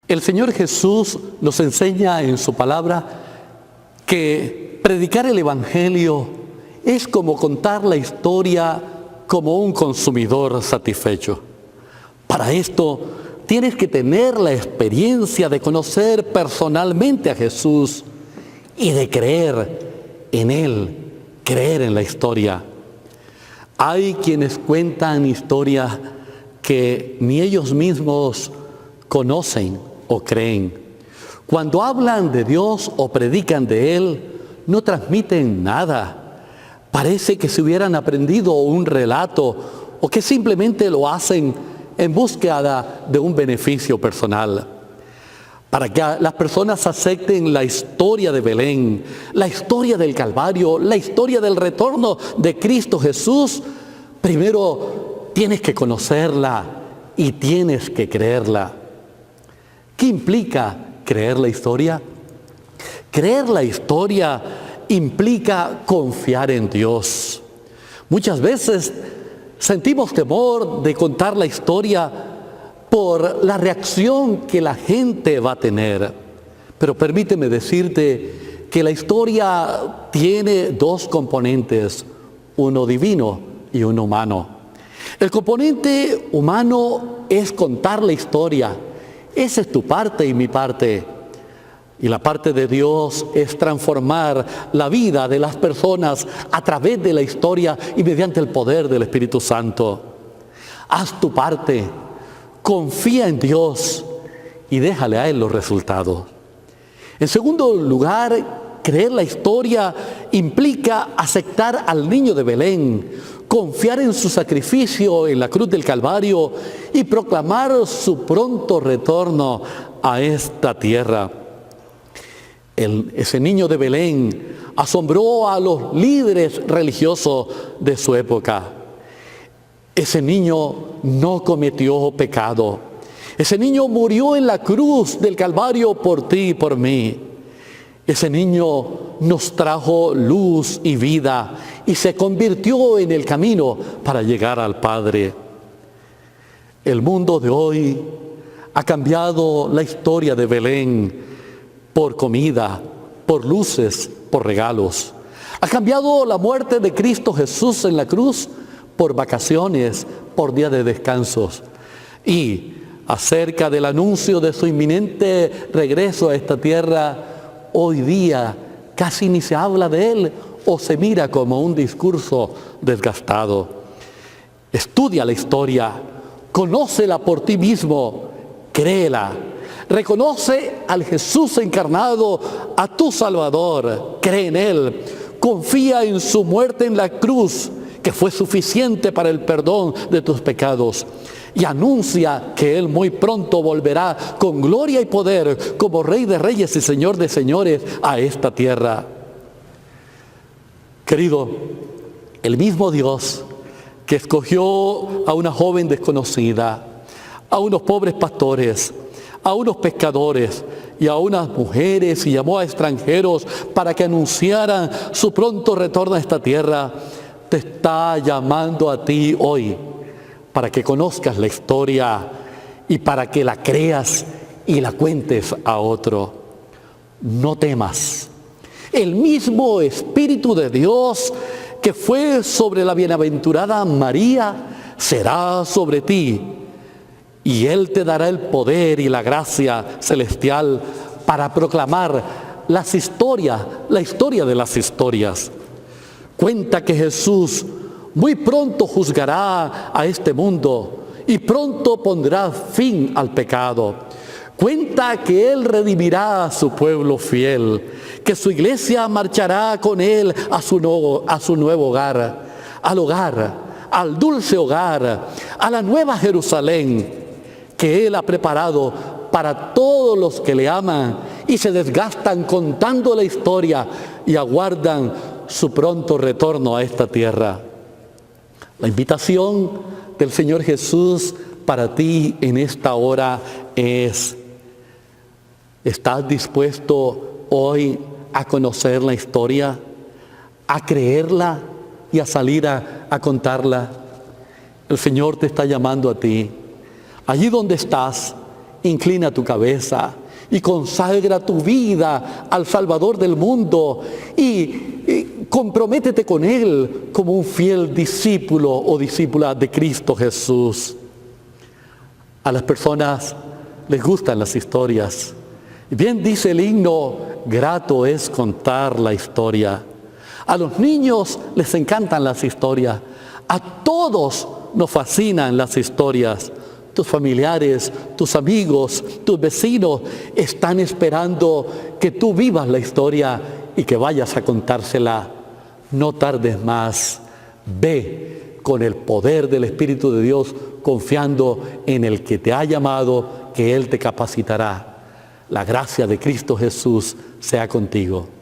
El Señor Jesús nos enseña en su palabra que predicar el Evangelio es como contar la historia como un consumidor satisfecho. Para esto tienes que tener la experiencia de conocer personalmente a Jesús y de creer en Él, creer en la historia. Hay quienes cuentan historias que ni ellos mismos conocen o creen. Cuando hablan de Dios o predican de Él, no transmiten nada. Parece que se hubieran aprendido un relato o que simplemente lo hacen en búsqueda de un beneficio personal. Para que las personas acepten la historia de Belén, la historia del Calvario, la historia del retorno de Cristo Jesús, primero tienes que conocerla y tienes que creerla. ¿Qué implica creer la historia? Creer la historia implica confiar en Dios. Muchas veces sentimos temor de contar la historia por la reacción que la gente va a tener. Pero permíteme decirte que la historia tiene dos componentes, uno divino y uno humano. El componente humano es contar la historia. Esa es tu parte y mi parte. Y la parte de Dios es transformar la vida de las personas a través de la historia y mediante el poder del Espíritu Santo. Haz tu parte, confía en Dios y déjale a Él los resultados. En segundo lugar, creer la historia implica aceptar al niño de Belén, confiar en su sacrificio en la cruz del Calvario y proclamar su pronto retorno a esta tierra. Ese niño de Belén asombró a los líderes religiosos de su época. Ese niño no cometió pecado. Ese niño murió en la cruz del Calvario por ti y por mí. Ese niño nos trajo luz y vida y se convirtió en el camino para llegar al Padre. El mundo de hoy ha cambiado la historia de Belén por comida, por luces, por regalos. Ha cambiado la muerte de Cristo Jesús en la cruz por vacaciones, por día de descansos. Y acerca del anuncio de su inminente regreso a esta tierra, hoy día casi ni se habla de él o se mira como un discurso desgastado. Estudia la historia, conócela por ti mismo, créela. Reconoce al Jesús encarnado, a tu Salvador, cree en Él, confía en su muerte en la cruz, que fue suficiente para el perdón de tus pecados, y anuncia que Él muy pronto volverá con gloria y poder como Rey de Reyes y Señor de Señores a esta tierra. Querido, el mismo Dios que escogió a una joven desconocida, a unos pobres pastores, a unos pescadores y a unas mujeres y llamó a extranjeros para que anunciaran su pronto retorno a esta tierra, te está llamando a ti hoy para que conozcas la historia y para que la creas y la cuentes a otro. No temas. El mismo Espíritu de Dios que fue sobre la bienaventurada María será sobre ti. Y Él te dará el poder y la gracia celestial para proclamar las historias, la historia de las historias. Cuenta que Jesús muy pronto juzgará a este mundo y pronto pondrá fin al pecado. Cuenta que Él redimirá a su pueblo fiel, que su iglesia marchará con Él a su nuevo hogar, al dulce hogar, a la nueva Jerusalén que Él ha preparado para todos los que le aman y se desgastan contando la historia y aguardan su pronto retorno a esta tierra. La invitación del Señor Jesús para ti en esta hora es: ¿estás dispuesto hoy a conocer la historia, a creerla y a salir a contarla? El Señor te está llamando a ti. Allí donde estás, inclina tu cabeza y consagra tu vida al Salvador del mundo y comprométete con Él como un fiel discípulo o discípula de Cristo Jesús. A las personas les gustan las historias. Y bien dice el himno, grato es contar la historia. A los niños les encantan las historias. A todos nos fascinan las historias. Tus familiares, tus amigos, tus vecinos están esperando que tú vivas la historia y que vayas a contársela. No tardes más. Ve con el poder del Espíritu de Dios, confiando en el que te ha llamado, que Él te capacitará. La gracia de Cristo Jesús sea contigo.